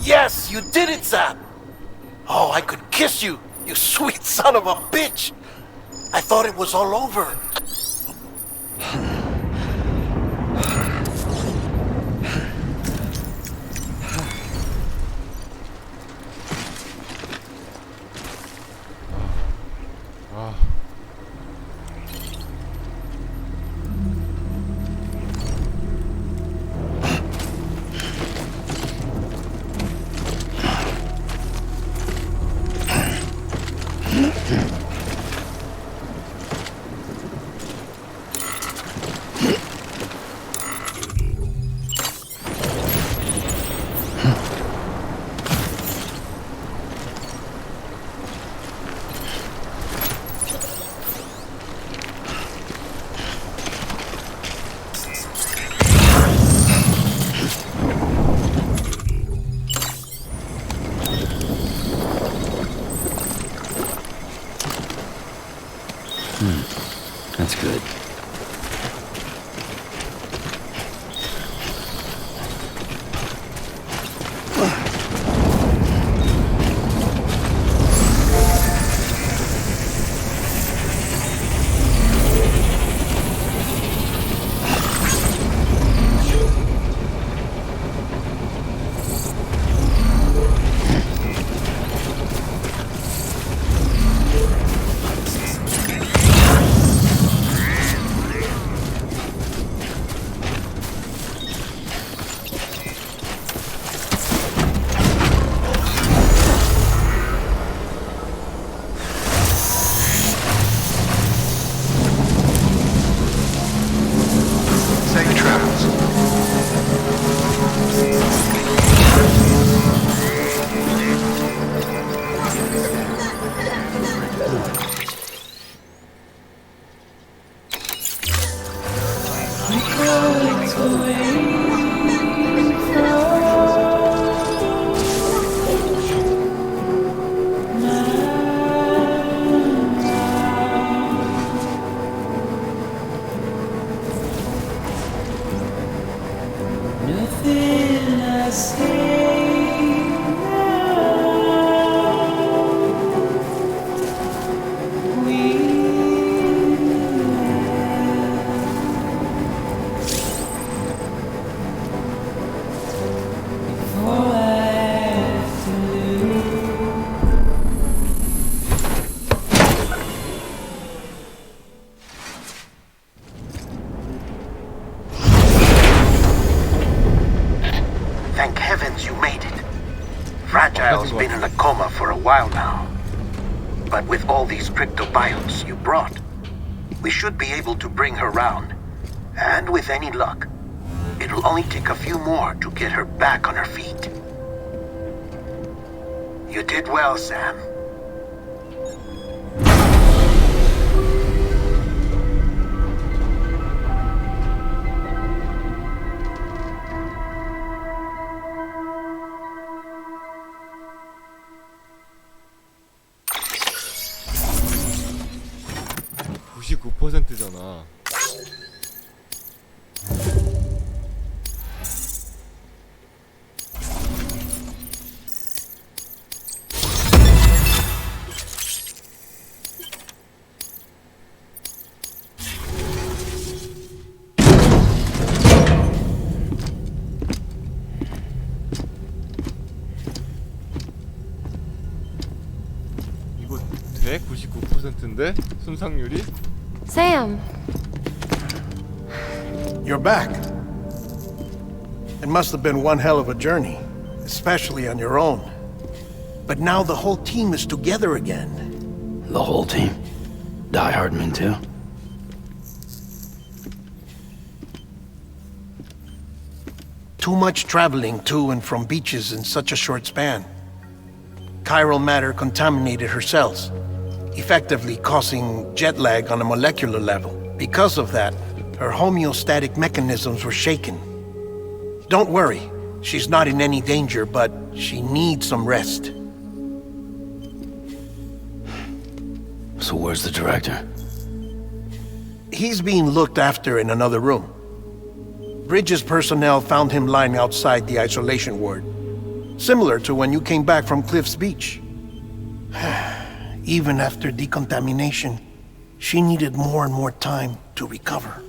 Yes, you did it, Sam! Oh, I could kiss you, you sweet son of a bitch! I thought it was all over. That's good. Thank heavens you made it. Fragile's been in a coma for a while now. But with all these cryptobiotes you brought, we should be able to bring her round. And with any luck, it'll only take a few more to get her back on her feet. You did well, Sam. 잖아. 이거 돼? 99%인데? 순상률이? Sam. You're back. It must have been one hell of a journey, especially on your own. But now the whole team is together again. The whole team? Die Hardman too? Too much traveling to and from beaches in such a short span. Chiral matter contaminated her cells, effectively causing jet lag on a molecular level. Because of that, her homeostatic mechanisms were shaken. Don't worry, she's not in any danger, but she needs some rest. So where's the director? He's being looked after in another room. Bridges personnel found him lying outside the isolation ward. Similar to when you came back from Cliff's Beach. Even after decontamination, she needed more and more time to recover.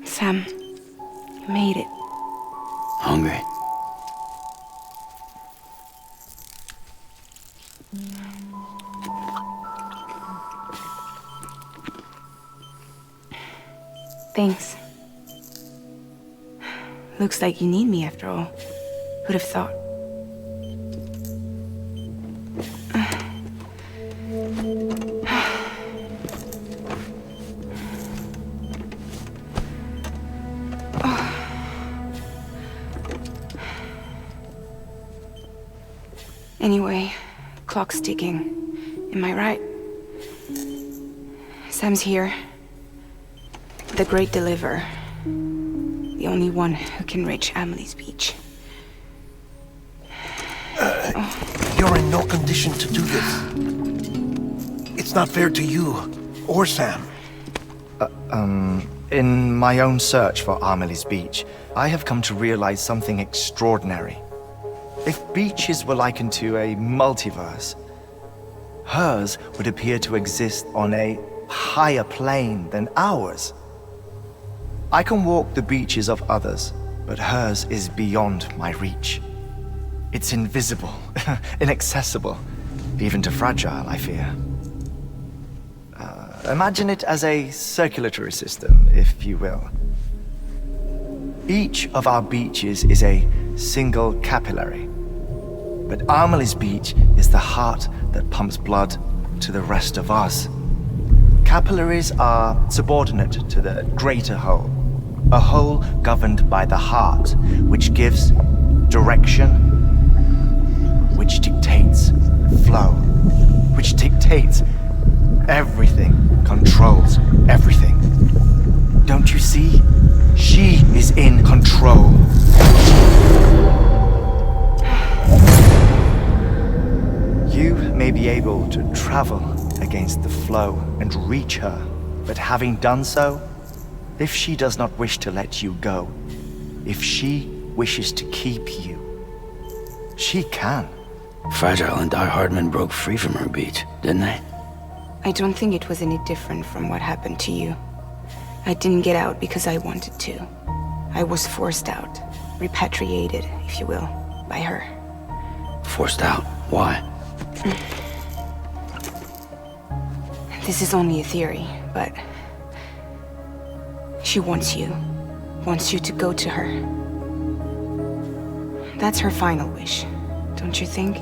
Sam, you made it. Hungry? Thanks. Looks like you need me after all. Who'd have thought? Anyway, clock's ticking. Am I right? Sam's here. The Great Deliverer. The only one who can reach Amelie's Beach. You're in no condition to do this. It's not fair to you or Sam. In my own search for Amelie's Beach, I have come to realize something extraordinary. If beaches were likened to a multiverse, hers would appear to exist on a higher plane than ours. I can walk the beaches of others, but hers is beyond my reach. It's invisible, inaccessible, even to Fragile, I fear. Imagine it as a circulatory system, if you will. Each of our beaches is a single capillary. But Amelie's Beach is the heart that pumps blood to the rest of us. Capillaries are subordinate to the greater whole, a whole governed by the heart, which gives direction, which dictates flow, which dictates everything, controls everything. Don't you see? She is in control. You may be able to travel against the flow and reach her, but having done so, if she does not wish to let you go, if she wishes to keep you, she can. Fragile and Die Hardman broke free from her beach, didn't they? I don't think it was any different from what happened to you. I didn't get out because I wanted to. I was forced out, repatriated, if you will, by her. Forced out? Why? This is only a theory, but she wants you to go to her. That's her final wish, don't you think?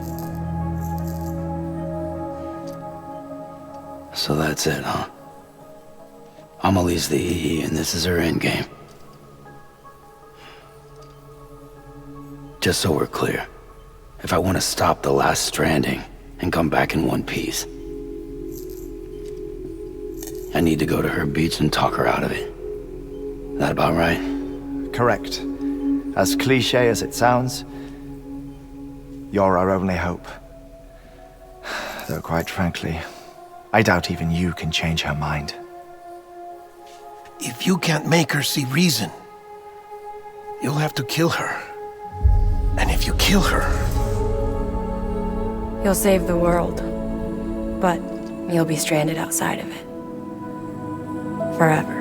So that's it, huh? Amelie's the EE and this is her endgame. Just so we're clear, if I want to stop the last stranding and come back in one piece, I need to go to her beach and talk her out of it. That about right? Correct. As cliché as it sounds, you're our only hope. Though quite frankly, I doubt even you can change her mind. If you can't make her see reason, you'll have to kill her. And if you kill her... You'll save the world, but you'll be stranded outside of it. Forever.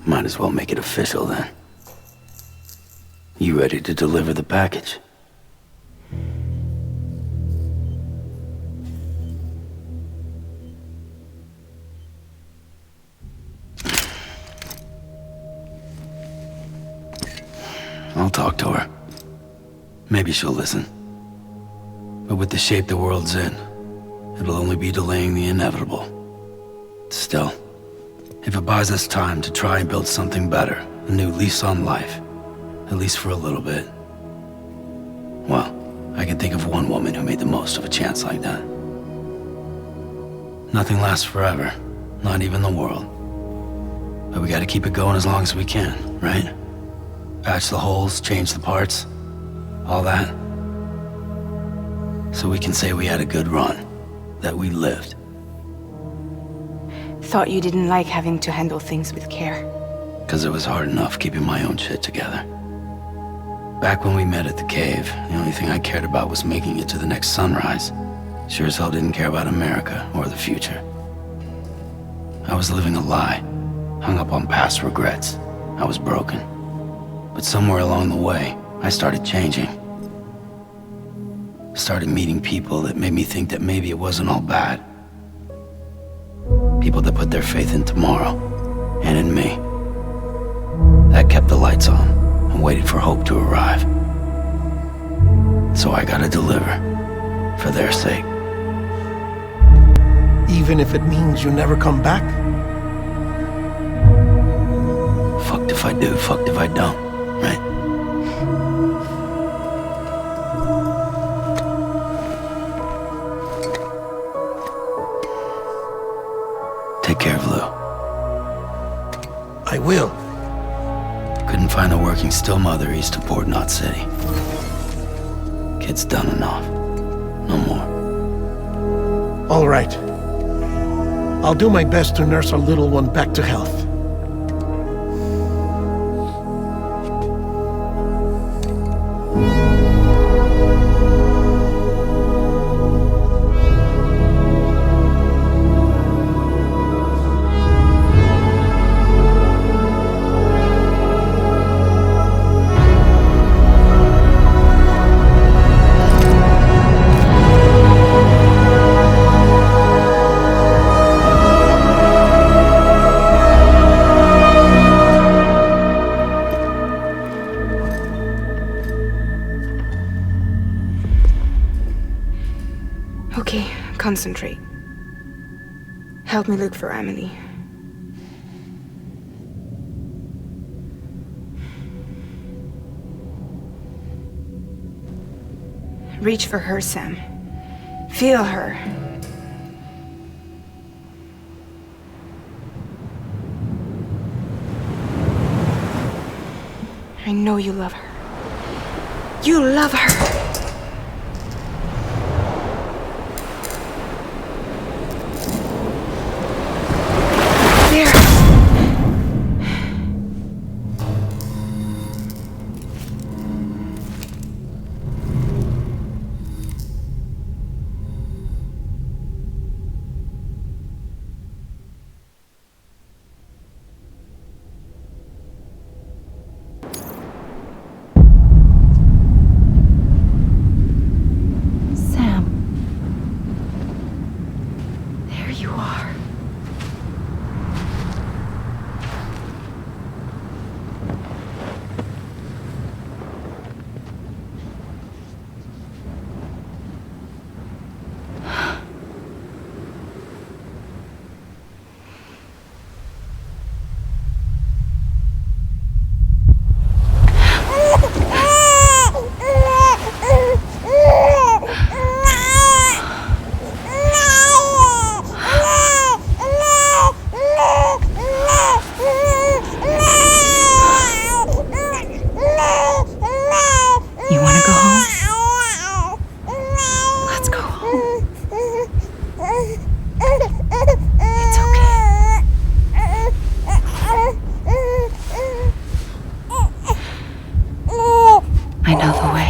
Might as well make it official then. You ready to deliver the package? I'll talk to her. Maybe she'll listen. But with the shape the world's in, it'll only be delaying the inevitable. Still, if it buys us time to try and build something better, a new lease on life, at least for a little bit, well, I can think of one woman who made the most of a chance like that. Nothing lasts forever, not even the world. But we gotta keep it going as long as we can, right? Patch the holes, change the parts, all that. So we can say we had a good run, that we lived. Thought you didn't like having to handle things with care. 'Cause it was hard enough keeping my own shit together. Back when we met at the cave, the only thing I cared about was making it to the next sunrise. Sure as hell didn't care about America or the future. I was living a lie, hung up on past regrets. I was broken. But somewhere along the way, I started changing. Started meeting people that made me think that maybe it wasn't all bad. People that put their faith in tomorrow, and in me. That kept the lights on, and waited for hope to arrive. So I gotta deliver, for their sake. Even if it means you never come back? Fucked if I do, fucked if I don't, right? Take care of Lou. I will. Couldn't find a working still mother east of Port Knot City. Kid's done enough. No more. All right. I'll do my best to nurse our little one back to health. Okay, concentrate. Help me look for Emily. Reach for her, Sam. Feel her. I know you love her. You love her! There! Sam. There you are. You want to go home? Let's go home. It's okay. I know the way.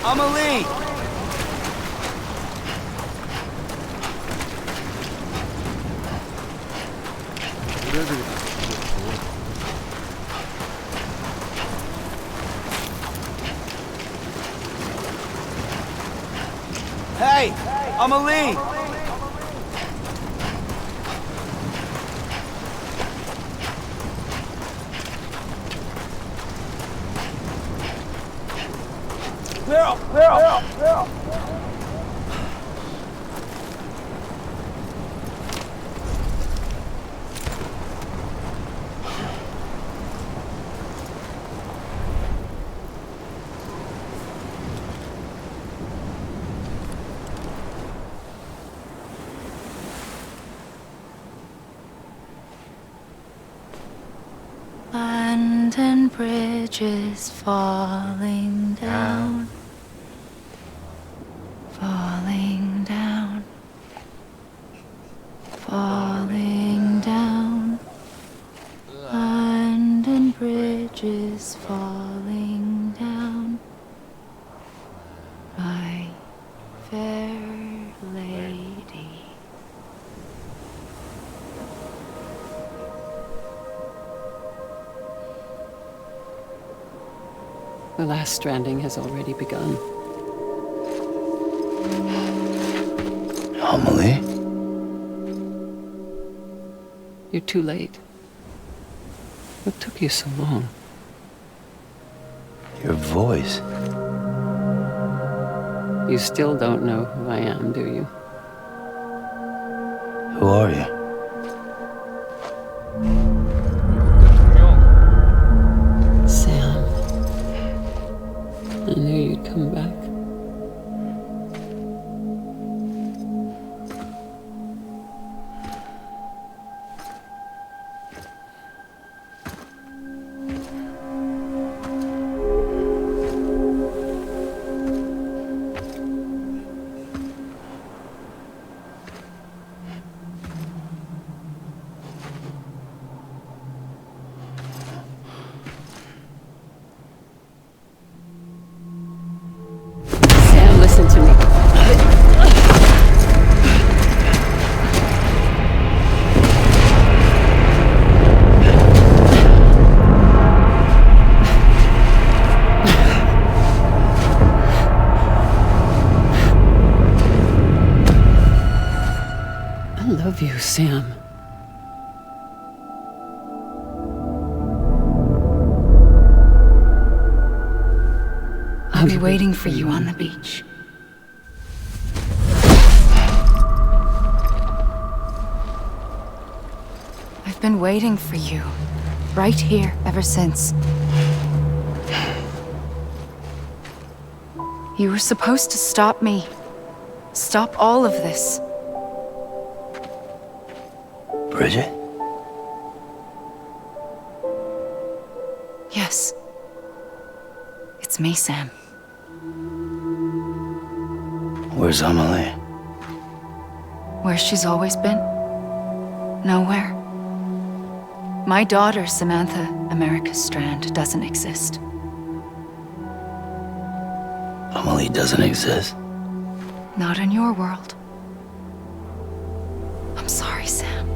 Amelie! 노래들이 다 좋고. Hey! Amelie! Land and bridges falling down, falling down, falling down. Land and bridges falling down, my fair lady. The last stranding has already begun. Amelie? You're too late. What took you so long? Your voice. You still don't know who I am, do you? Who are you? Sam. I knew you'd come back. Sam, listen to me. I love you, Sam. I'll be waiting for you on the beach. I've been waiting for you, right here, ever since. You were supposed to stop me. Stop all of this. Bridget? Yes. It's me, Sam. Where's Amelie? Where she's always been. Nowhere. My daughter, Samantha America Strand, doesn't exist. Amelie doesn't exist. Not in your world. I'm sorry, Sam.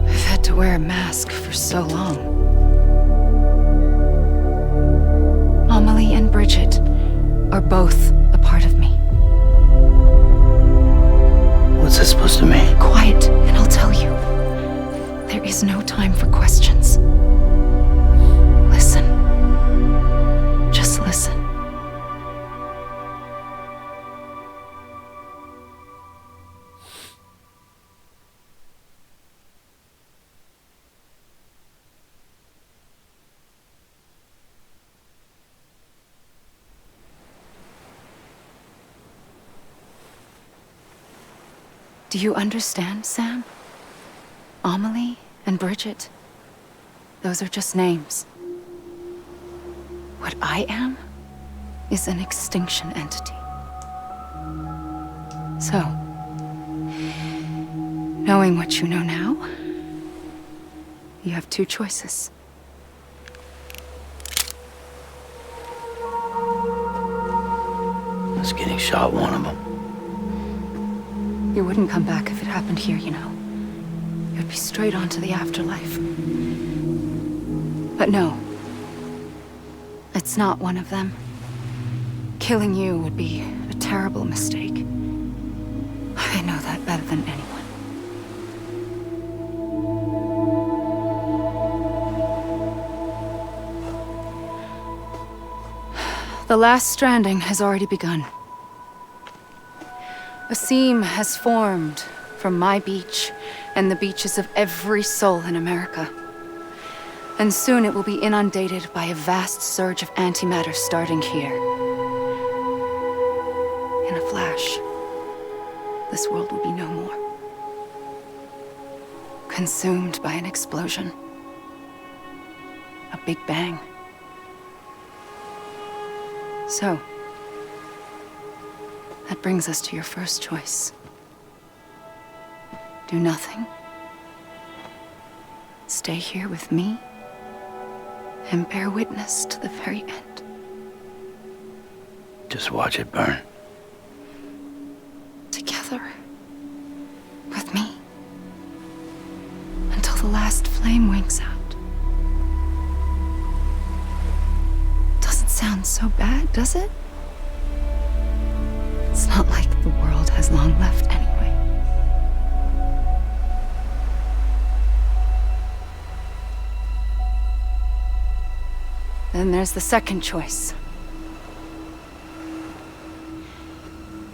I've had to wear a mask for so long. Amelie and Bridget are both a part of me. What's that supposed to mean? Quiet, and I'll tell you. There is no time for questions. Listen. Just listen. Do you understand, Sam? Amelie and Bridget, those are just names. What I am is an extinction entity. So, knowing what you know now, you have two choices. shot one of them. You wouldn't come back if it happened here, you know. You'd be straight on to the afterlife. But no. It's not one of them. Killing you would be a terrible mistake. I know that better than anyone. The last stranding has already begun. A seam has formed from my beach and the beaches of every soul in America. And soon it will be inundated by a vast surge of antimatter starting here. In a flash, this world will be no more. Consumed by an explosion. A big bang. So, that brings us to your first choice. Do nothing. Stay here with me and bear witness to the very end. Just watch it burn. Together. With me. Until the last flame winks out. Doesn't sound so bad, does it? It's not like the world has long left anyway. Then there's the second choice.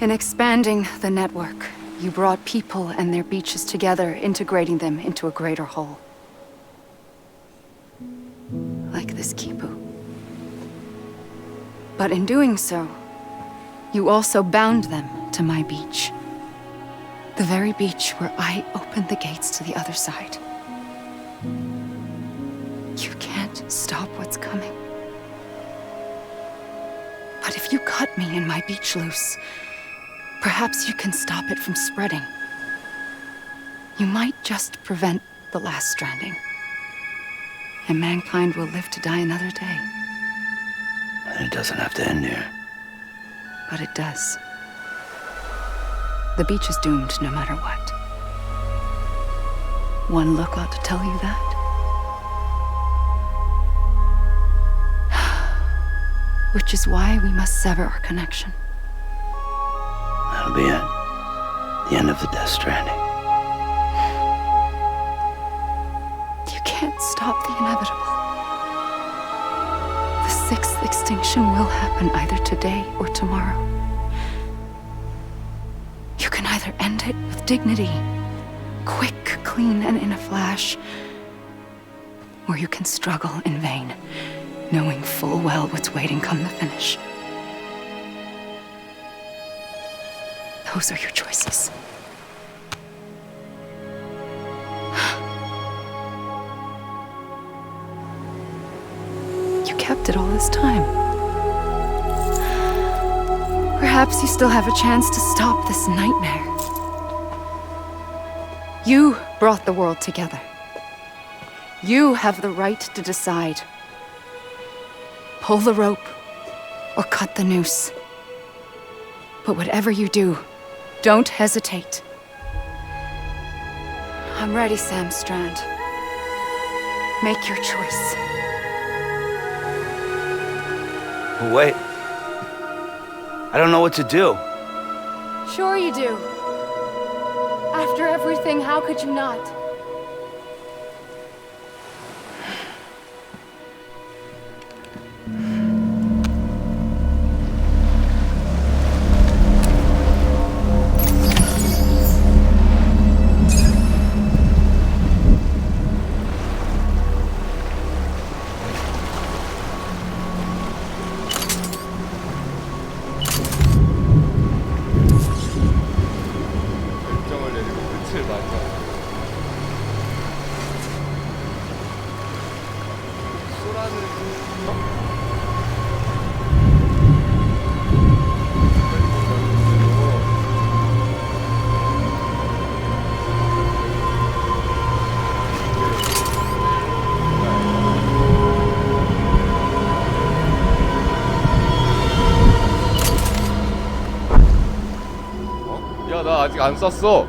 In expanding the network, you brought people and their beaches together, integrating them into a greater whole. Like this Kipu. But in doing so, you also bound them to my beach. The very beach where I opened the gates to the other side. You can't stop what's coming. But if you cut me and my beach loose, perhaps you can stop it from spreading. You might just prevent the last stranding. And mankind will live to die another day. And it doesn't have to end here. But it does. The beach is doomed no matter what. One look ought to tell you that. Which is why we must sever our connection. That'll be it. The end of the Death Stranding. You can't stop the inevitable. The sixth extinction will happen either today or tomorrow. You can either end it with dignity, quick, clean, and in a flash, or you can struggle in vain, knowing full well what's waiting come the finish. Those are your choices. You kept it all this time. Perhaps you still have a chance to stop this nightmare. You brought the world together. You have the right to decide. Pull the rope or cut the noose. But whatever you do, don't hesitate. I'm ready, Sam Strand. Make your choice. Wait. I don't know what to do. Sure you do. After everything, how could you not? 결정을 내리고 끝을 맞아. 안 쐈어.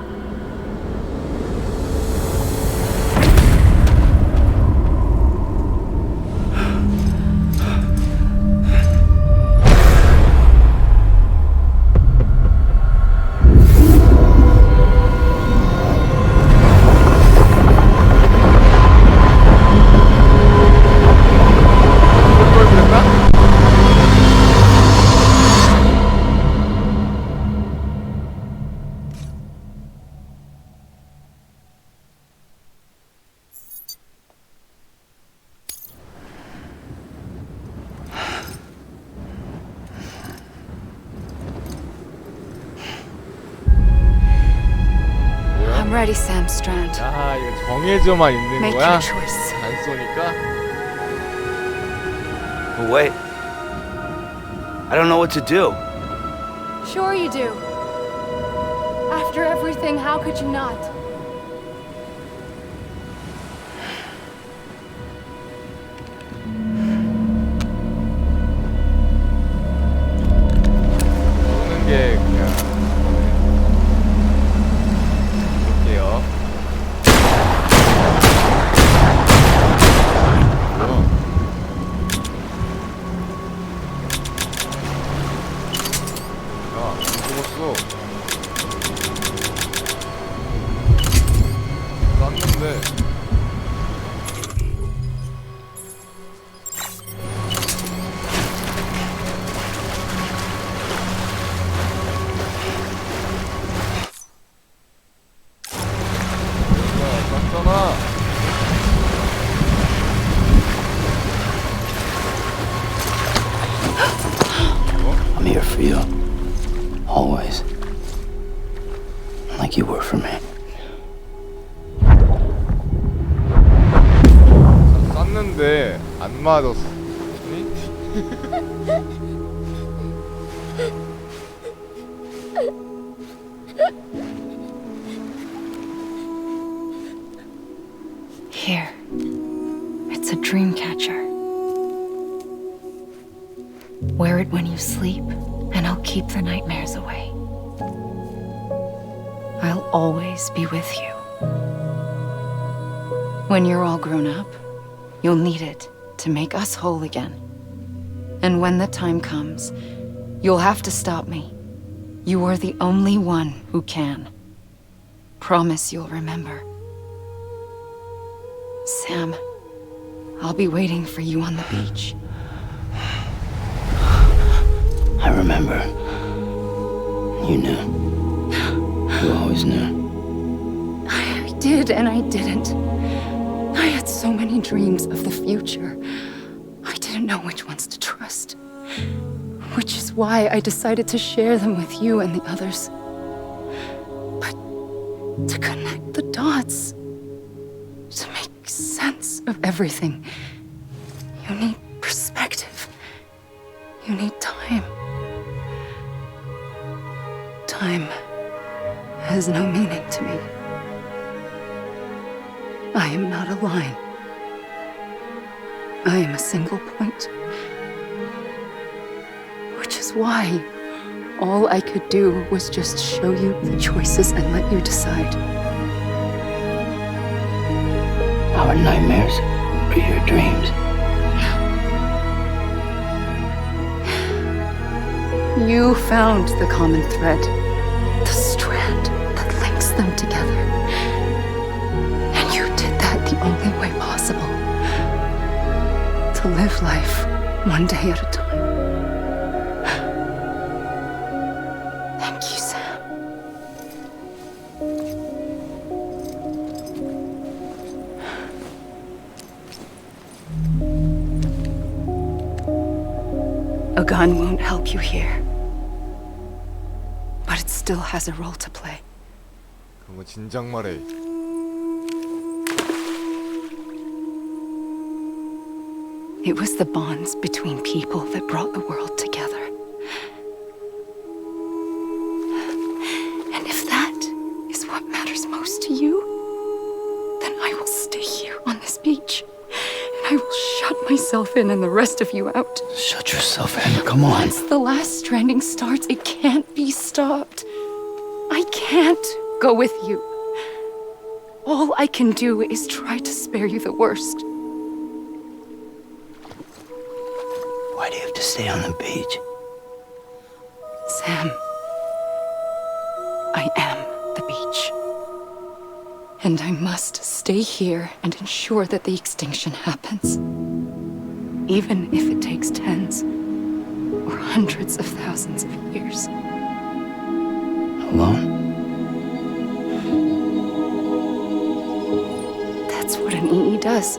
I'm ready, Sam Strand. 야, 이거 정해져만 있는 Make 거야? your choice. 안 쏘니까? But wait. I don't know what to do. Sure you do. After everything, how could you not? 쏘는 게 그냥 볼게요. 야, 안 죽었어. 쐈는데. 쐈잖아. I'm here for you. Always. Like you were for me. 쐈는데 안 맞았어. Here. It's a dream catcher. Wear it when you sleep, and I'll keep the nightmares away. I'll always be with you. When you're all grown up, you'll need it to make us whole again. And when the time comes, you'll have to stop me. You are the only one who can. Promise you'll remember. Sam, I'll be waiting for you on the beach. I remember. You knew. You always knew. I did and I didn't. I had so many dreams of the future. I didn't know which ones to trust. Which is why I decided to share them with you and the others. But to connect the dots, to make sense of everything, you need perspective. You need time. Time has no meaning to me. I am not a line. I am a single point. Which is why all I could do was just show you the choices and let you decide. Our nightmares or your dreams. You found the common thread, the strand that links them together. And you did that the only way possible. To live life one day at a time. Thank you, Sam. A gun won't help you here. But it still has a role to play. 그런 거 진작 말해. It was the bonds between people that brought the world together. And if that is what matters most to you, then I will stay here on this beach. And I will shut myself in and the rest of you out. Shut yourself in. Come on. Once the last stranding starts, it can't be stopped. I can't go with you. All I can do is try to spare you the worst. Why do you have to stay on the beach? Sam, I am the beach. And I must stay here and ensure that the extinction happens. Even if it takes tens or hundreds of thousands of years. Alone? That's what an EE does.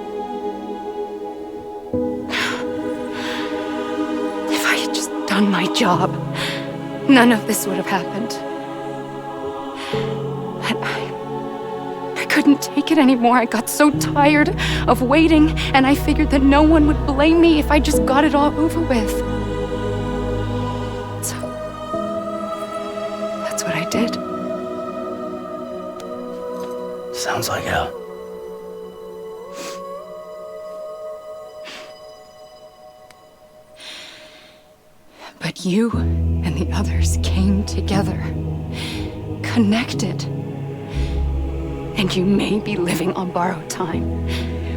If I had just done my job, none of this would have happened. But I couldn't take it anymore. I got so tired of waiting, and I figured that no one would blame me if I just got it all over with. So, that's what I did. Sounds like hell. But you and the others came together, connected. And you may be living on borrowed time,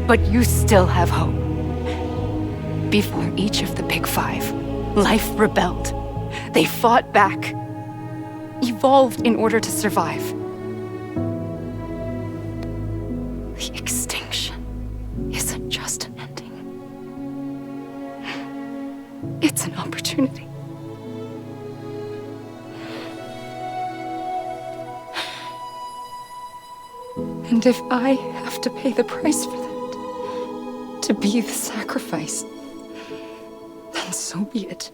but you still have hope. Before each of the Big Five, life rebelled. They fought back, evolved in order to survive. The extinction isn't just an ending. It's an opportunity. And if I have to pay the price for that, to be the sacrifice, then so be it.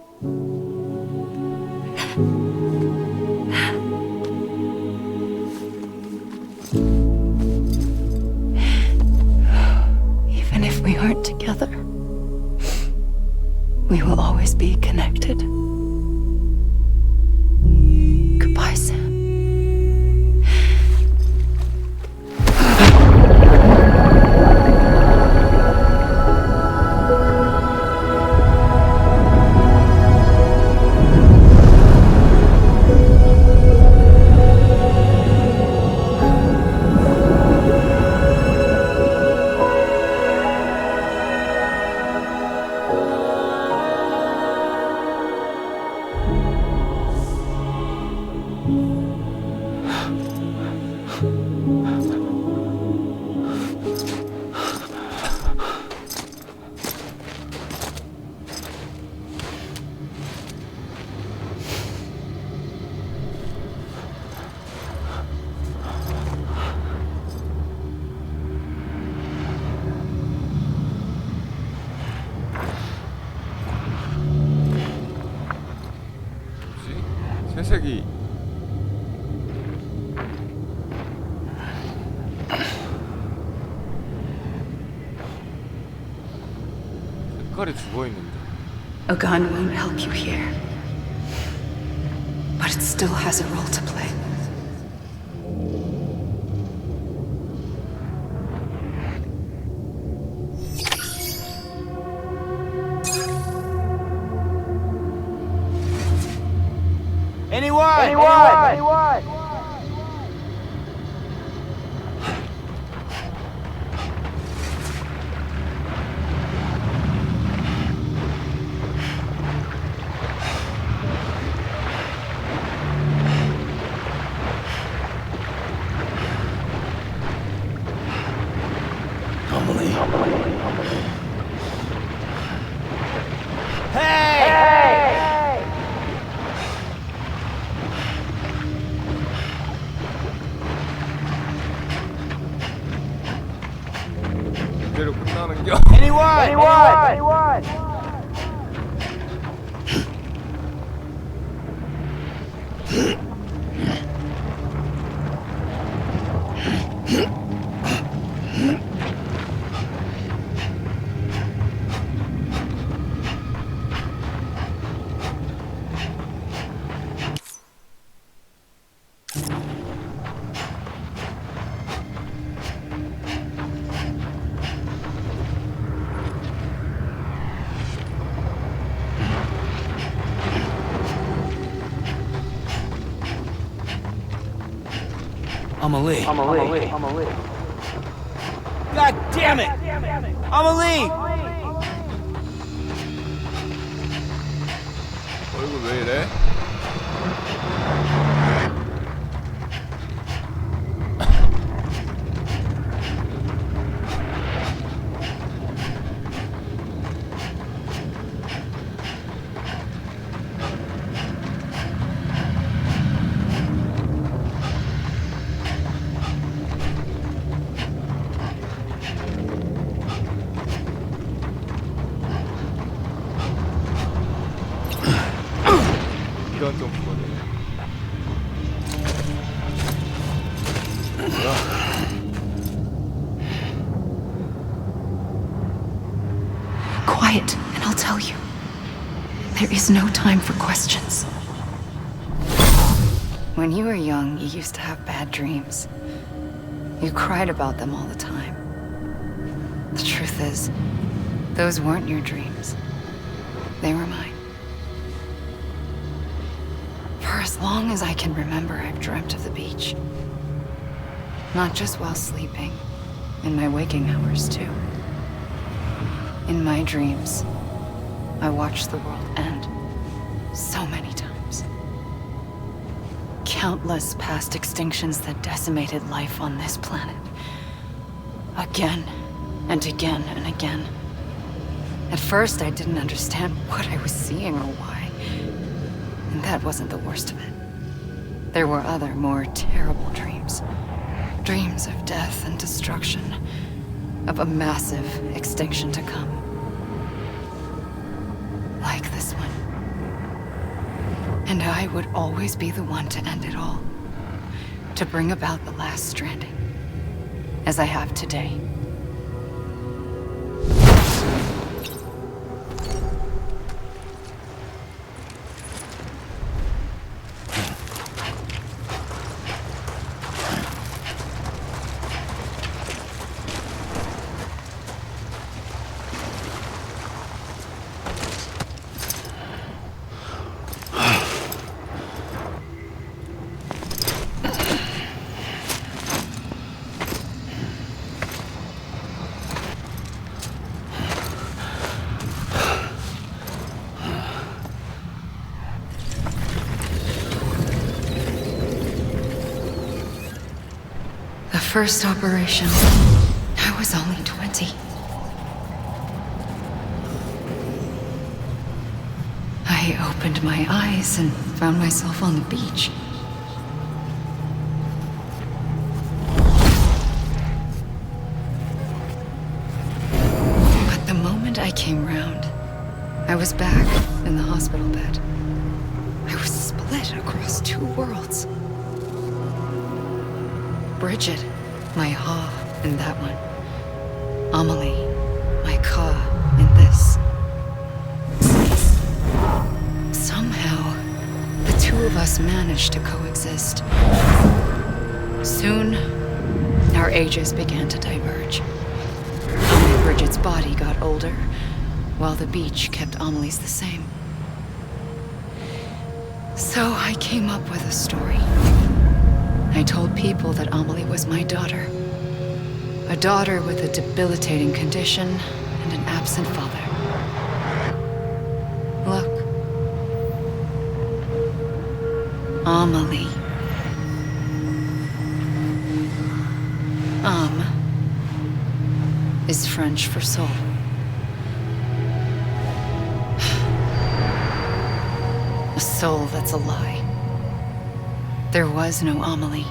Even if we aren't together, we will always be connected. Goodbye, Sam. 새색이 색깔이 죽어있는데 A gun won't help you here, but it still has a role to play. 이대로 끝나는 겨. Amelie. God damn it! Amelie! 얼굴 왜 이래? 이런 좀 그거네. Quiet, and I'll tell you. There is no time for questions. When you were young, you used to have bad dreams. You cried about them all the time. The truth is, those weren't your dreams. They were mine. For as long as I can remember, I've dreamt of the beach. Not just while sleeping, in my waking hours too. In my dreams, I watched the world end so many times. Countless past extinctions that decimated life on this planet. Again and again and again. At first, I didn't understand what I was seeing or why. And that wasn't the worst of it. There were other, more terrible dreams. Dreams of death and destruction. Of a massive extinction to come. Like this one. And I would always be the one to end it all. To bring about the last stranding. As I have today. First operation, I was only 20. I opened my eyes and found myself on the beach. But the moment I came round, I was back in the hospital bed. I was split across two worlds. Bridget, my Ha in that one. Amelie, my Ka in this. Somehow, the two of us managed to coexist. Soon, our ages began to diverge. Bridget's body got older, while the beach kept Amelie's the same. So I came up with a story. I told people that Amelie was my daughter. A daughter with a debilitating condition and an absent father. Look. Amelie. Âme is French for soul. A soul that's a lie. There was no Amelie.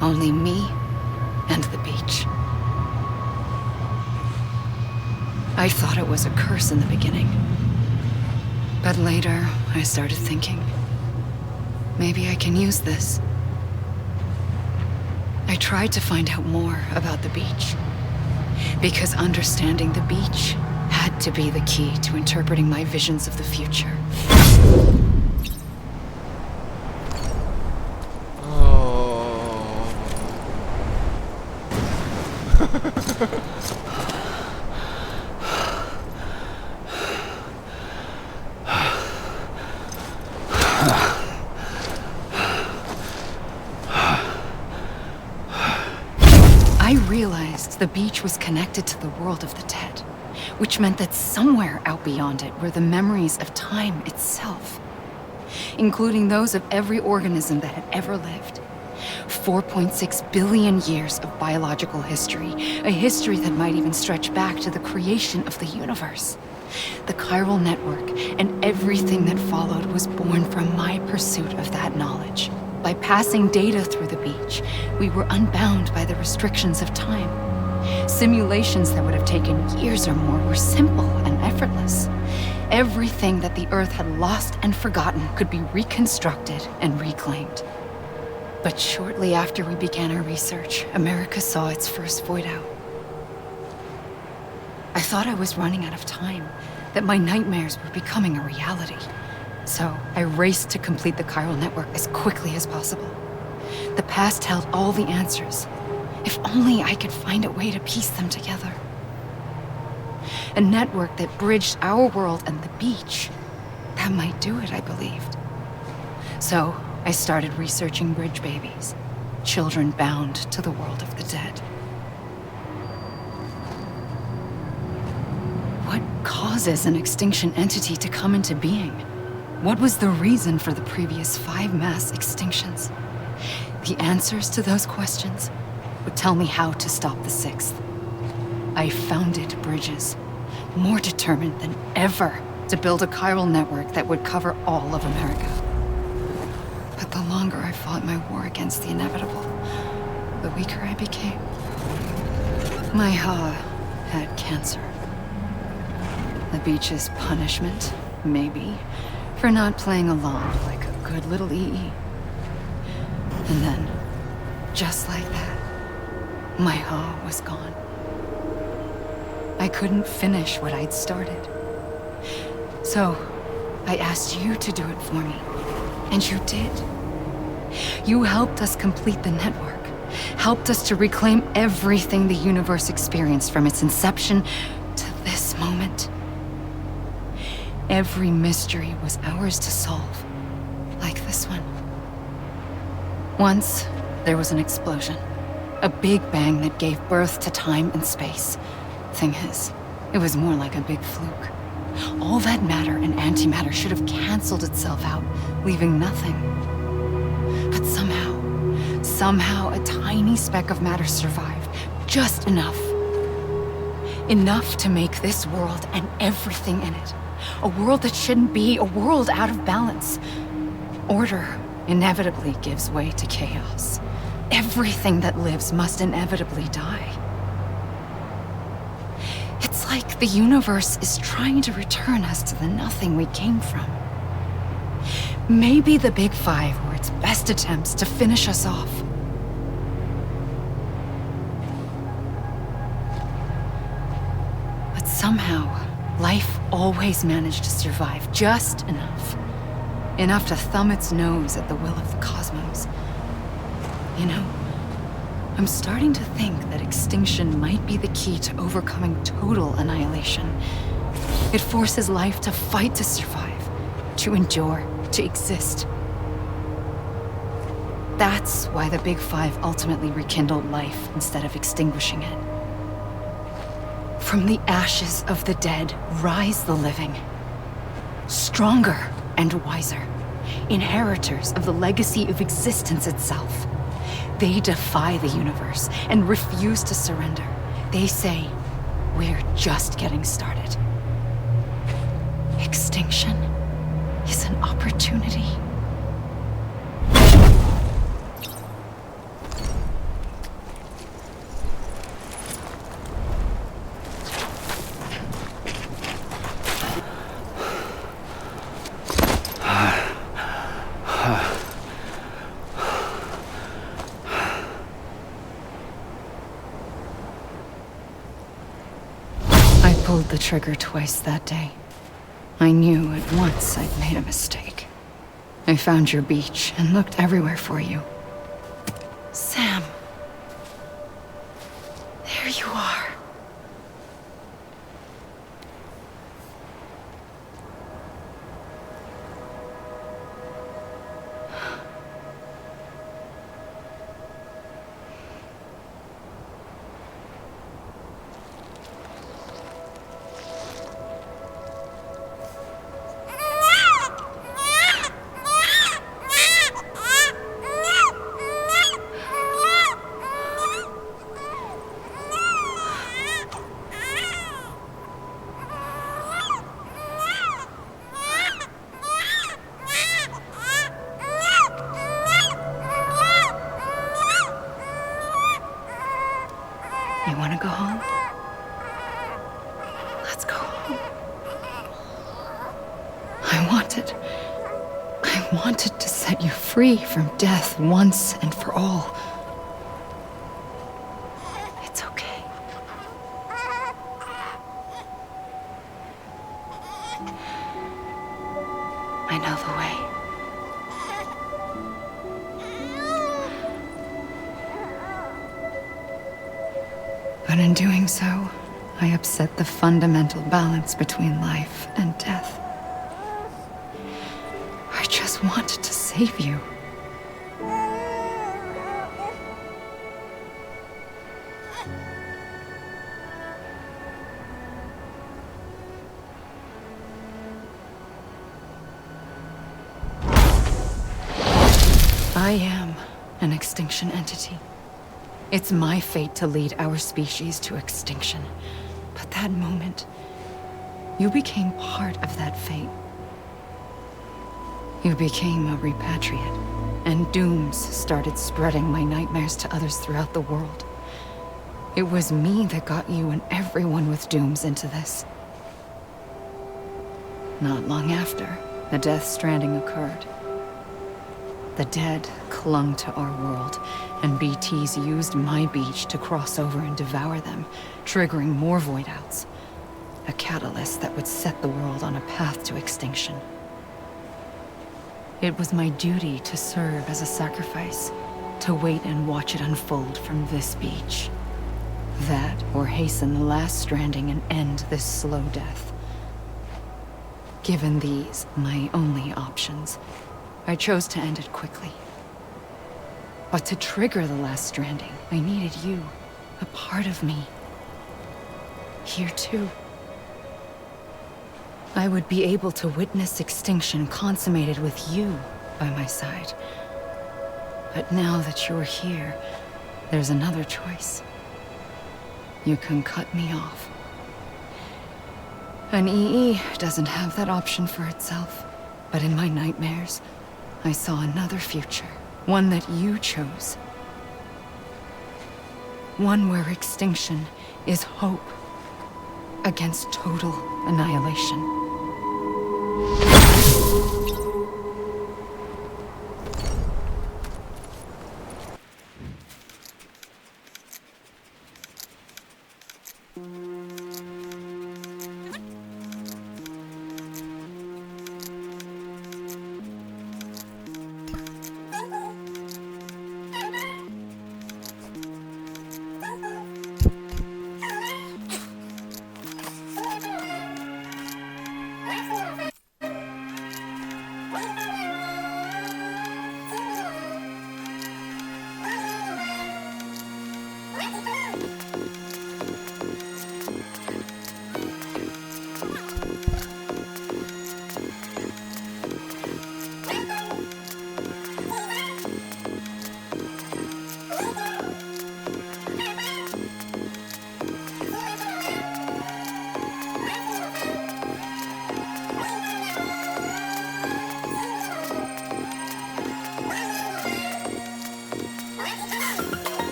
Only me and the beach. I thought it was a curse in the beginning. But later, I started thinking, maybe I can use this. I tried to find out more about the beach. Because understanding the beach had to be the key to interpreting my visions of the future. realized the beach was connected to the world of the dead, which meant that somewhere out beyond it were the memories of time itself, including those of every organism that had ever lived. 4.6 billion years of biological history, a history that might even stretch back to the creation of the universe. The chiral network and everything that followed was born from my pursuit of that knowledge. By passing data through the beach, we were unbound by the restrictions of time. Simulations that would have taken years or more were simple and effortless. Everything that the Earth had lost and forgotten could be reconstructed and reclaimed. But shortly after we began our research, America saw its first void out. I thought I was running out of time, that my nightmares were becoming a reality. So I raced to complete the chiral network as quickly as possible. The past held all the answers. If only I could find a way to piece them together. A network that bridged our world and the beach. That might do it, I believed. So I started researching bridge babies, children bound to the world of the dead. What causes an extinction entity to come into being? What was the reason for the previous 5 mass extinctions? The answers to those questions would tell me how to stop the 6th. I founded bridges, more determined than ever to build a chiral network that would cover all of America. But the longer I fought my war against the inevitable, the weaker I became. My Ha had cancer. The beach's punishment, maybe, for not playing along like a good little EE. And then, just like that, my Ha was gone. I couldn't finish what I'd started. So, I asked you to do it for me. And you did. You helped us complete the network. Helped us to reclaim everything the universe experienced from its inception to this moment. Every mystery was ours to solve. Like this one. Once, there was an explosion. A big bang that gave birth to time and space. Thing is, it was more like a big fluke. All that matter and antimatter should have canceled itself out, leaving nothing. But somehow a tiny speck of matter survived. Just enough. Enough to make this world and everything in it. A world that shouldn't be, a world out of balance. Order inevitably gives way to chaos. Everything that lives must inevitably die. It's like the universe is trying to return us to the nothing we came from. Maybe the Big Five were its best attempts to finish us off. But somehow, life always managed to survive just enough. Enough to thumb its nose at the will of the cosmos. You know, I'm starting to think that extinction might be the key to overcoming total annihilation. It forces life to fight to survive, to endure, to exist. That's why the Big Five ultimately rekindled life instead of extinguishing it. From the ashes of the dead rise the living. Stronger and wiser. Inheritors of the legacy of existence itself. They defy the universe and refuse to surrender. They say, we're just getting started. Extinction is an opportunity. I pulled the trigger twice that day. I knew at once I'd made a mistake. I found your beach and looked everywhere for you. Sam. There you are. home? Let's go home. I wanted to set you free from death once and for all. It's okay. I know the way. But in doing so, I upset the fundamental balance between life and death. I just wanted to save you. I am an extinction entity. It's my fate to lead our species to extinction. But that moment, you became part of that fate. You became a repatriate, and dooms started spreading my nightmares to others throughout the world. It was me that got you and everyone with dooms into this. Not long after, the Death Stranding occurred. The dead clung to our world, and BTs used my beach to cross over and devour them, triggering more void outs. A catalyst that would set the world on a path to extinction. It was my duty to serve as a sacrifice, to wait and watch it unfold from this beach. That, or hasten the last stranding and end this slow death. Given these, my only options, I chose to end it quickly. But to trigger the last stranding, I needed you, a part of me. Here too. I would be able to witness extinction consummated with you by my side. But now that you're here, there's another choice. You can cut me off. An EE doesn't have that option for itself, but in my nightmares, I saw another future, one that you chose. One where extinction is hope against total annihilation.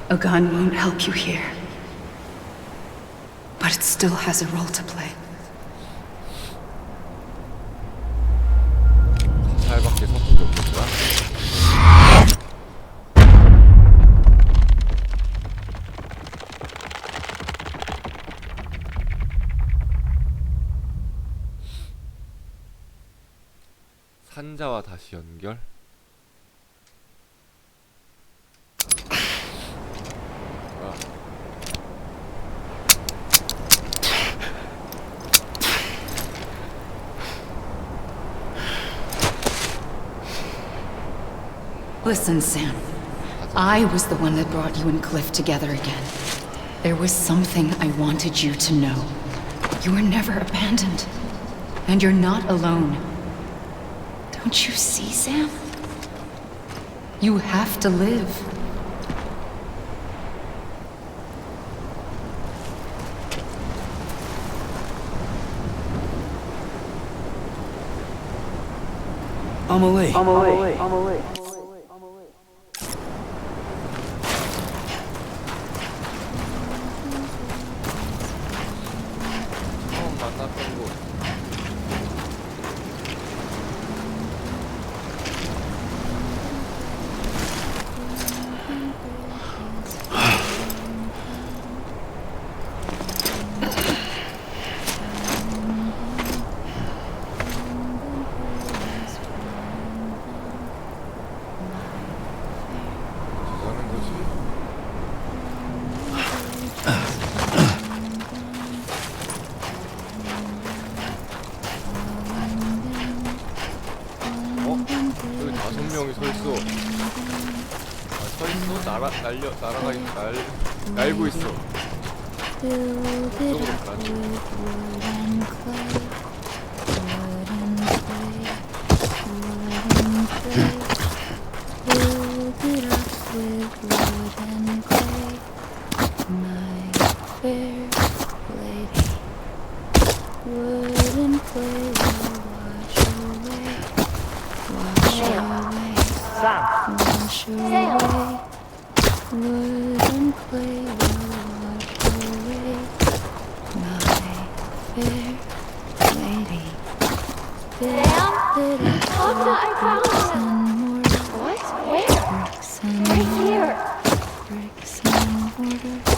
A gun won't help you here. But it still has a role to play. 산자와 다시 연결? Listen, Sam. I was the one that brought you and Cliff together again. There was something I wanted you to know. You were never abandoned. And you're not alone. Don't you see, Sam? You have to live. Amelie. 처음 만났던 곳. 뭐하는 거지? 여기 5명이 서 있어. 서 있어? 날고 있어. 이쪽으로 가지.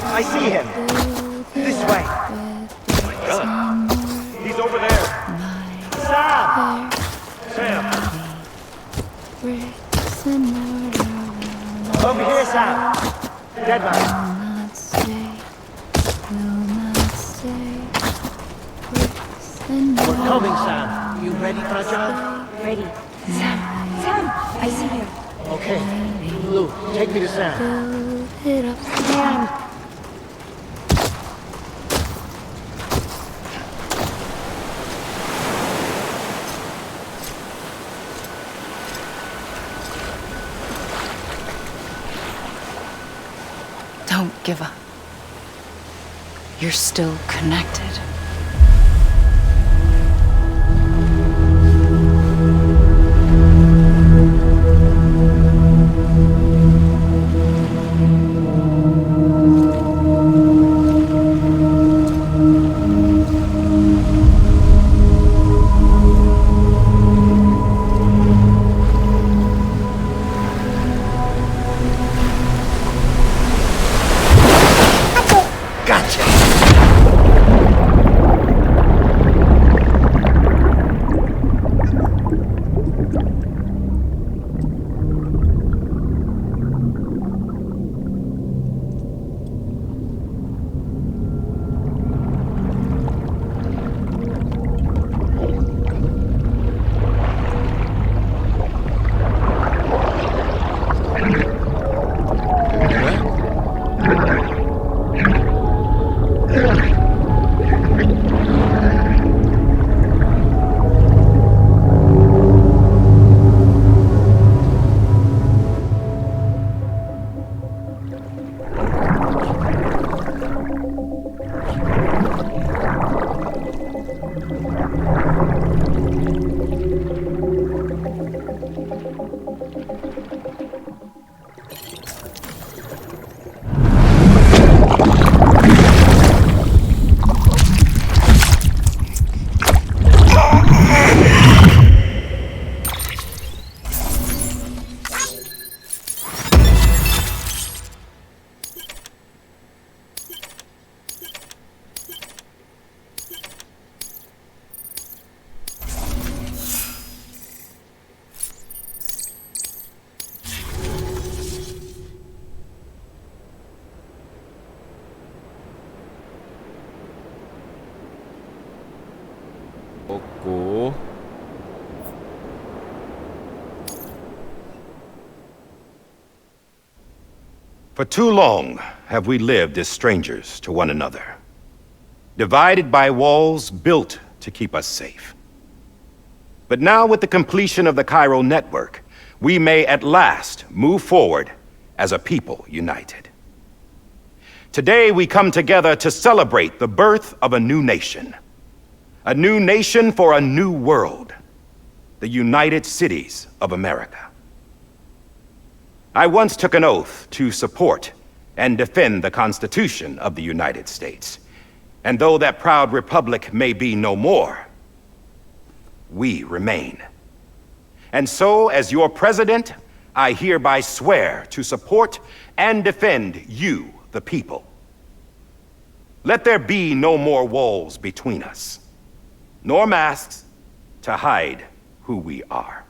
I see him. This way. He's over there. Sam! Sam! Over here, Sam. Dead man. We're coming, Sam. You ready, Fragile? Ready. Sam, I see him. Okay. Lou, take me to Sam. Sam. Don't give up. You're still connected. 먹고. For too long have we lived as strangers to one another, divided by walls built to keep us safe. But now, with the completion of the Cairo network, we may at last move forward as a people united. Today we come together to celebrate the birth of a new nation for a new world, the United Cities of America. I once took an oath to support and defend the Constitution of the United States. And though that proud republic may be no more, we remain. And so, as your president, I hereby swear to support and defend you, the people. Let there be no more walls between us, nor masks to hide who we are.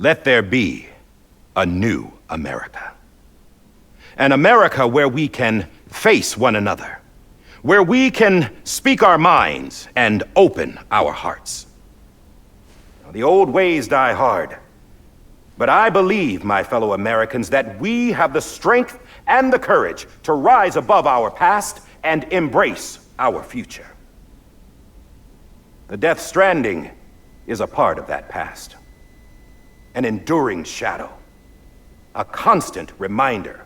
Let there be a new America. An America where we can face one another, where we can speak our minds and open our hearts. The old ways die hard, but I believe, my fellow Americans, that we have the strength and the courage to rise above our past and embrace our future. The Death Stranding is a part of that past. An enduring shadow, a constant reminder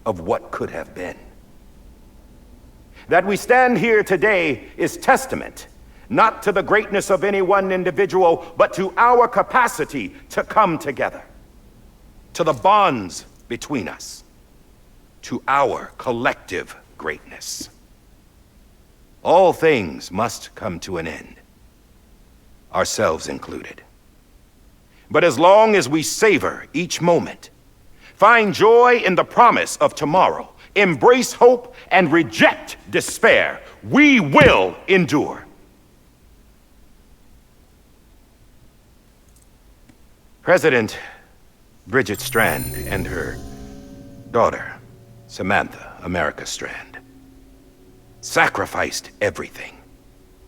of what could have been. That we stand here today is testament, not to the greatness of any one individual, but to our capacity to come together, to the bonds between us, to our collective greatness. All things must come to an end, ourselves included. But as long as we savor each moment, find joy in the promise of tomorrow, embrace hope, and reject despair, we will endure. President Bridget Strand and her daughter, Samantha America Strand, sacrificed everything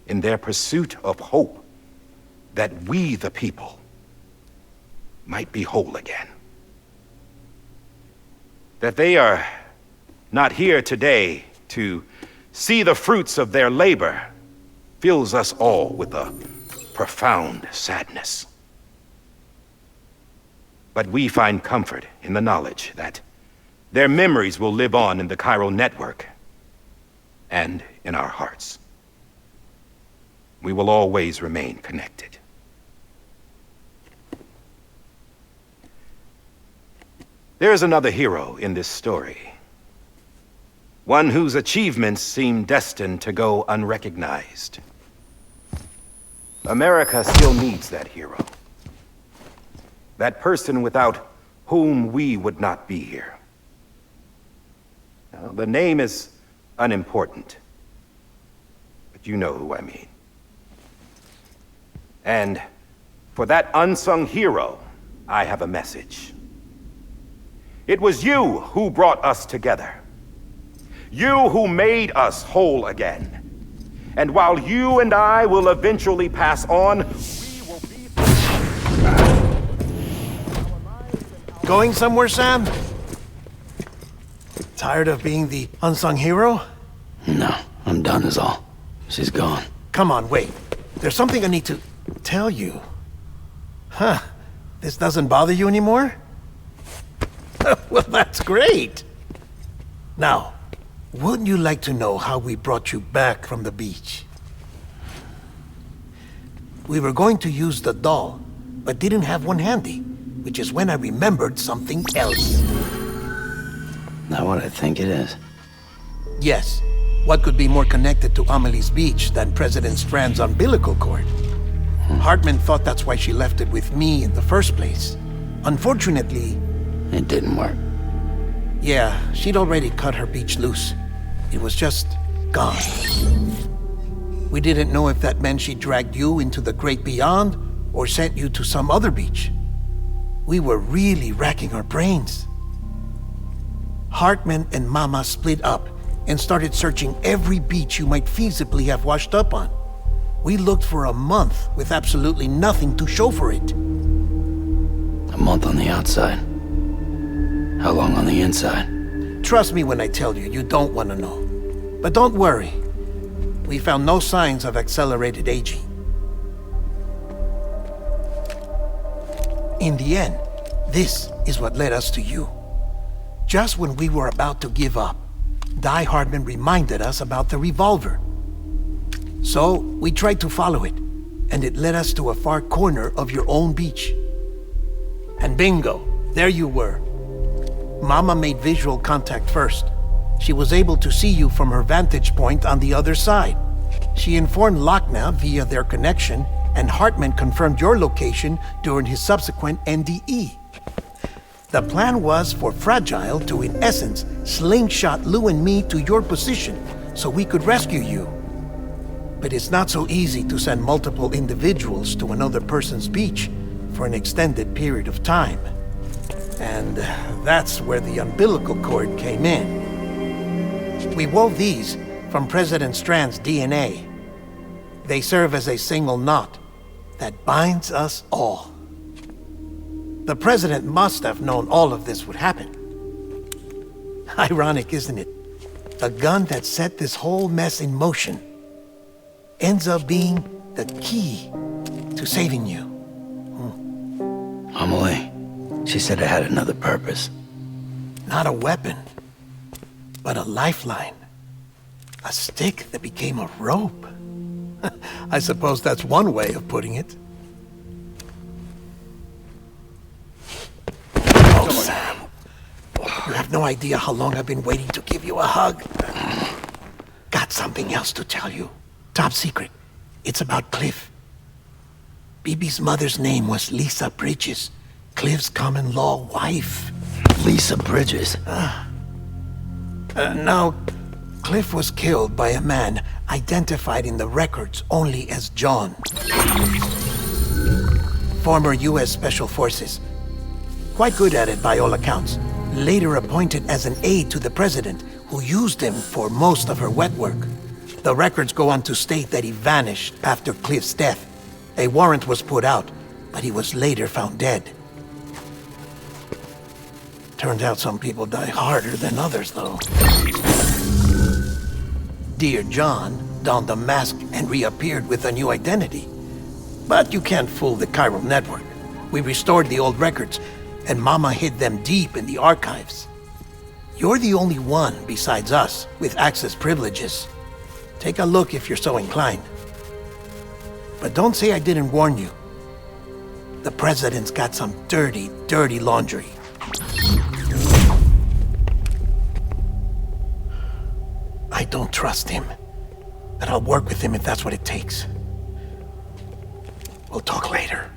in their pursuit of hope that we, the people, might be whole again. That they are not here today to see the fruits of their labor fills us all with a profound sadness. But we find comfort in the knowledge that their memories will live on in the Cairo network and in our hearts. We will always remain connected. There is another hero in this story. One whose achievements seem destined to go unrecognized. America still needs that hero. That person without whom we would not be here. Now, the name is unimportant, but you know who I mean. And for that unsung hero, I have a message. It was you who brought us together. You who made us whole again. And while you and I will eventually pass on, we will be... Going somewhere, Sam? Tired of being the unsung hero? No, I'm done is all. She's gone. Come on, wait. There's something I need to tell you. Huh. This doesn't bother you anymore? Well, that's great. Now, wouldn't you like to know how we brought you back from the beach? We were going to use the doll, but didn't have one handy, which is when I remembered something else. Not what I think it is. Yes. What could be more connected to Amelie's beach than President Strand's umbilical cord? Hartman thought that's why she left it with me in the first place. Unfortunately... It didn't work. Yeah, she'd already cut her beach loose. It was just gone. We didn't know if that meant she dragged you into the great beyond or sent you to some other beach. We were really racking our brains. Hartman and Mama split up and started searching every beach you might feasibly have washed up on. We looked for a month with absolutely nothing to show for it. A month on the outside. How long on the inside? Trust me when I tell you, you don't want to know. But don't worry. We found no signs of accelerated aging. In the end, this is what led us to you. Just when we were about to give up, Die Hardman reminded us about the revolver. So, we tried to follow it, and it led us to a far corner of your own beach. And bingo, there you were. Mama made visual contact first. She was able to see you from her vantage point on the other side. She informed Lochna via their connection, and Hartman confirmed your location during his subsequent NDE. The plan was for Fragile to, in essence, slingshot Lou and me to your position so we could rescue you. But it's not so easy to send multiple individuals to another person's beach for an extended period of time. And that's where the umbilical cord came in. We wove these from President Strand's DNA. They serve as a single knot that binds us all. The President must have known all of this would happen. Ironic, isn't it? The gun that set this whole mess in motion ends up being the key to saving you. Amelie, she said it had another purpose. Not a weapon, but a lifeline. A stick that became a rope. I suppose that's one way of putting it. Oh, Sam. You have no idea how long I've been waiting to give you a hug. Got something else to tell you. Top secret. It's about Cliff. Bibi's mother's name was Lisa Bridges, Cliff's common-law wife. Lisa Bridges? Now, Cliff was killed by a man identified in the records only as John. Former U.S. Special Forces. Quite good at it by all accounts. Later appointed as an aide to the president, who used him for most of her wet work. The records go on to state that he vanished after Cliff's death. A warrant was put out, but he was later found dead. Turns out some people die harder than others, though. Dear John donned a mask and reappeared with a new identity. But you can't fool the chiral network. We restored the old records, and Mama hid them deep in the archives. You're the only one besides us with access privileges. Take a look if you're so inclined. But don't say I didn't warn you. The president's got some dirty, dirty laundry. I don't trust him, but I'll work with him if that's what it takes. We'll talk later.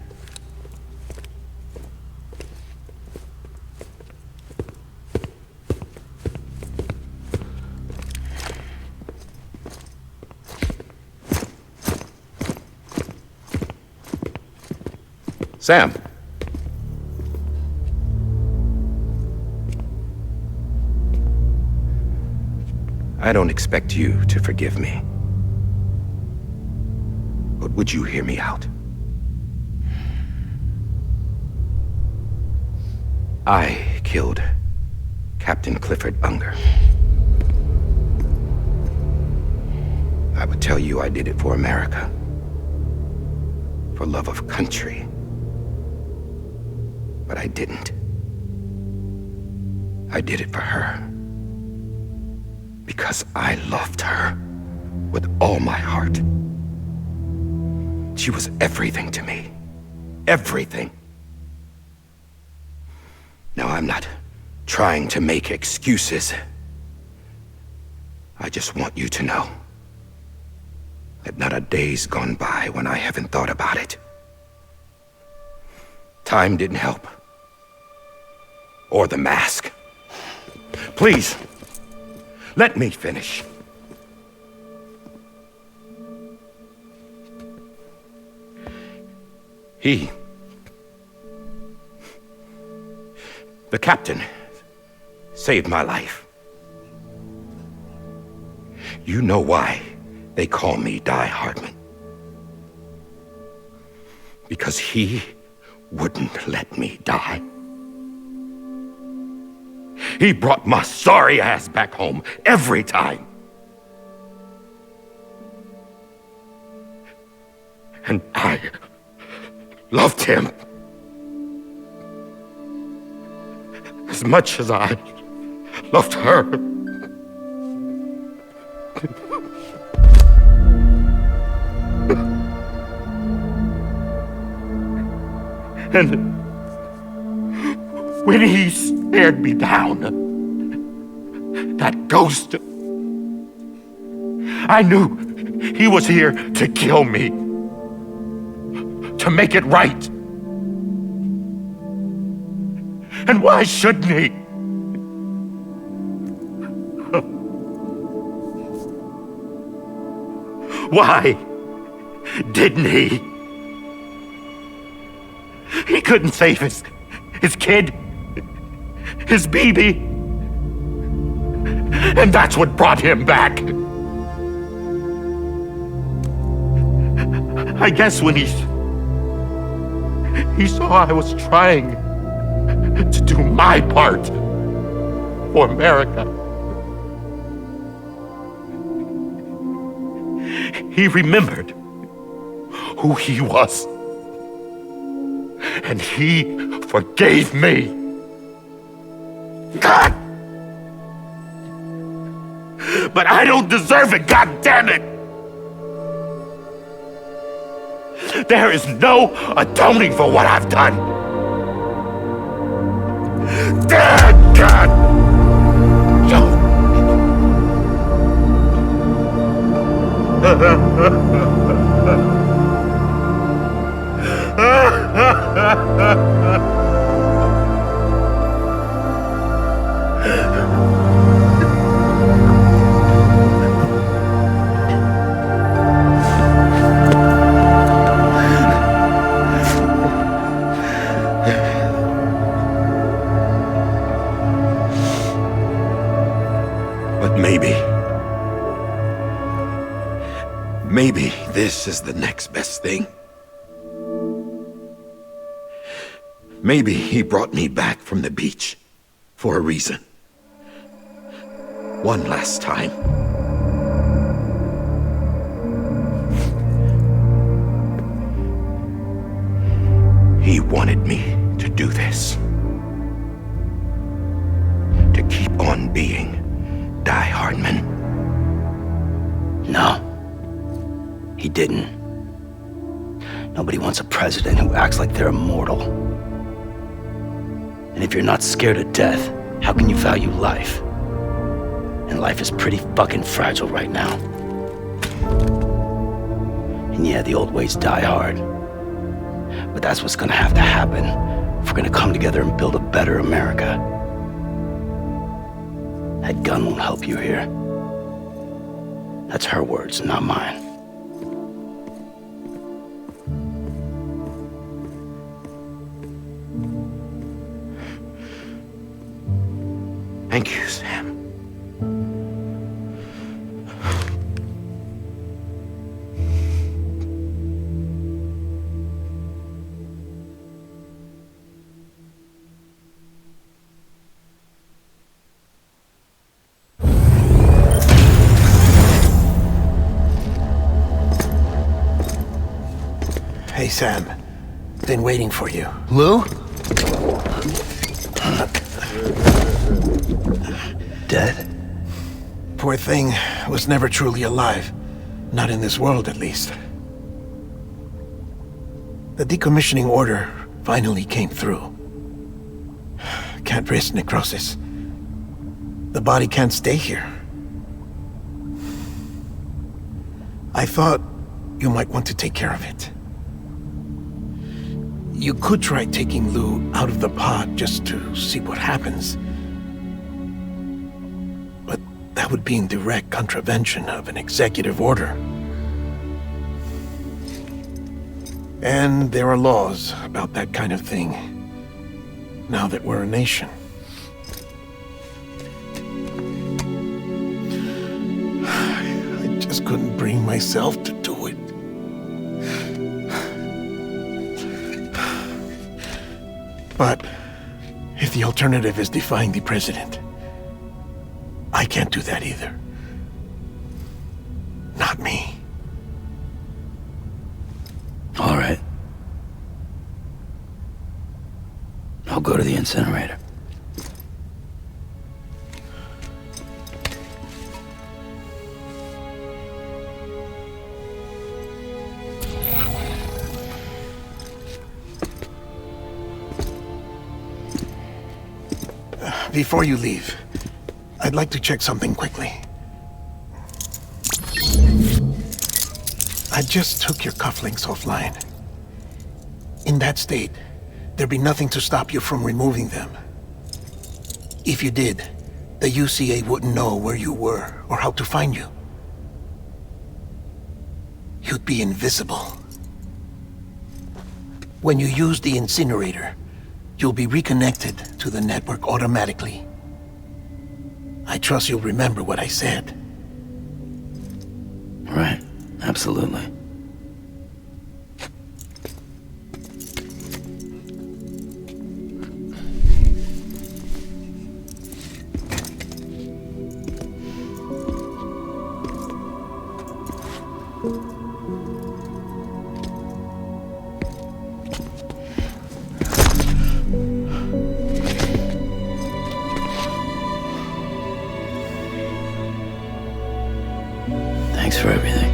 Sam. I don't expect you to forgive me. But would you hear me out? I killed Captain Clifford Unger. I would tell you I did it for America. For love of country. But I didn't. I did it for her. Because I loved her with all my heart. She was everything to me. Everything. Now, I'm not trying to make excuses. I just want you to know that not a day's gone by when I haven't thought about it. Time didn't help. Or the mask. Please, let me finish. The captain saved my life. You know why they call me Die Hardman? Because he wouldn't let me die. He brought my sorry ass back home every time. And I loved him as much as I loved her. And when he stared me down, that ghost, I knew he was here to kill me, to make it right. And why shouldn't he? Why didn't he? He couldn't save his kid, his baby. And that's what brought him back. I guess when he saw I was trying to do my part for America, he remembered who he was. And he forgave me. God! But I don't deserve it, God damn it! There is no atoning for what I've done. Damn, God! But maybe this is the next best thing. Maybe he brought me back from the beach for a reason. One last time. He wanted me to do this. To keep on being Die Hardman. No. He didn't. Nobody wants a president who acts like they're immortal. And if you're not scared of death, how can you value life? And life is pretty fucking fragile right now. And yeah, the old ways die hard. But that's what's gonna have to happen if we're gonna come together and build a better America. That gun won't help you here. That's her words, not mine. Thank you, Sam. Hey, Sam. Been waiting for you. Lou? Dead? Poor thing was never truly alive. Not in this world, at least. The decommissioning order finally came through. Can't risk necrosis. The body can't stay here. I thought you might want to take care of it. You could try taking Lou out of the pod just to see what happens. But that would be in direct contravention of an executive order. And there are laws about that kind of thing, now that we're a nation. I just couldn't bring myself to do it. But if the alternative is defying the president, I can't do that either. Not me. All right. I'll go to the incinerator. Before you leave, I'd like to check something quickly. I just took your cufflinks offline. In that state, there'd be nothing to stop you from removing them. If you did, the UCA wouldn't know where you were or how to find you. You'd be invisible. When you use the incinerator, you'll be reconnected to the network automatically. I trust you'll remember what I said. Right. Absolutely. Thanks for everything.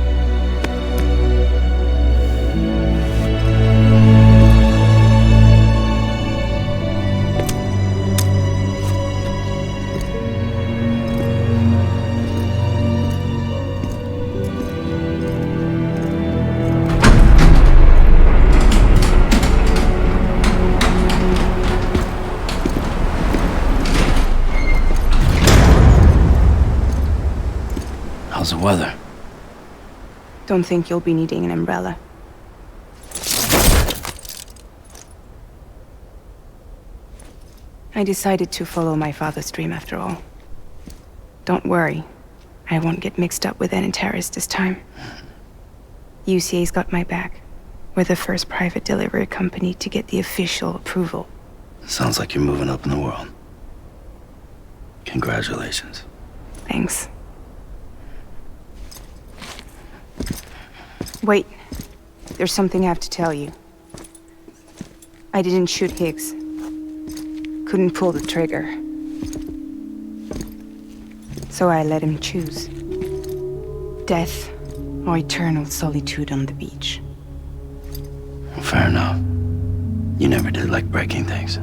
How's the weather? Don't think you'll be needing an umbrella. I decided to follow my father's dream after all. Don't worry, I won't get mixed up with any terrorists this time. UCA's got my back. We're the first private delivery company to get the official approval. Sounds like you're moving up in the world. Congratulations. Thanks. Wait, there's something I have to tell you. I didn't shoot Higgs. Couldn't pull the trigger. So I let him choose. Death or eternal solitude on the beach. Well, fair enough. You never did like breaking things.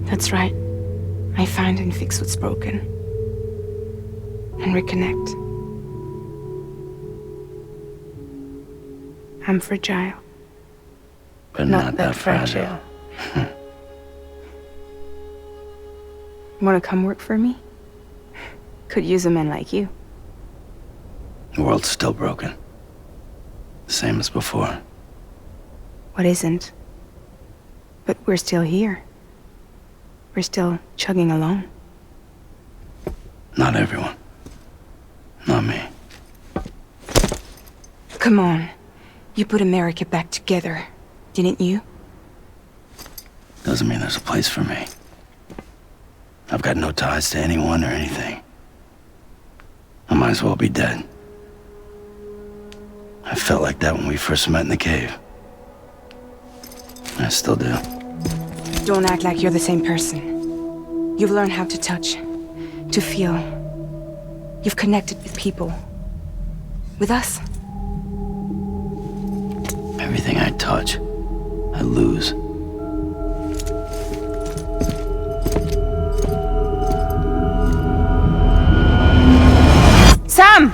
That's right. I find and fix what's broken. And reconnect. I'm fragile. But not that fragile. Wanna come work for me? Could use a man like you. The world's still broken. Same as before. What isn't? But we're still here. We're still chugging along. Not everyone. Not me. Come on. You put America back together, didn't you? Doesn't mean there's a place for me. I've got no ties to anyone or anything. I might as well be dead. I felt like that when we first met in the cave. I still do. Don't act like you're the same person. You've learned how to touch, to feel. You've connected with people. With us. Everything I touch, I lose. Sam!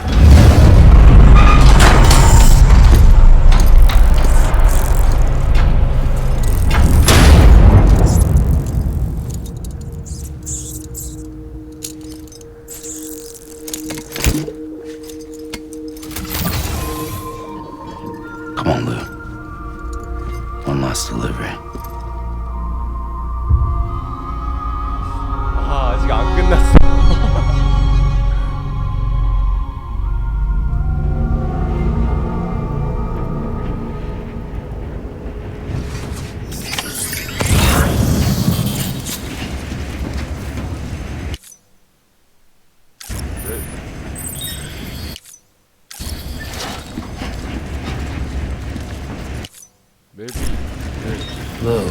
Come on, Lou. delivery. 아, 아직 안 끝났어. 맵이 Hello.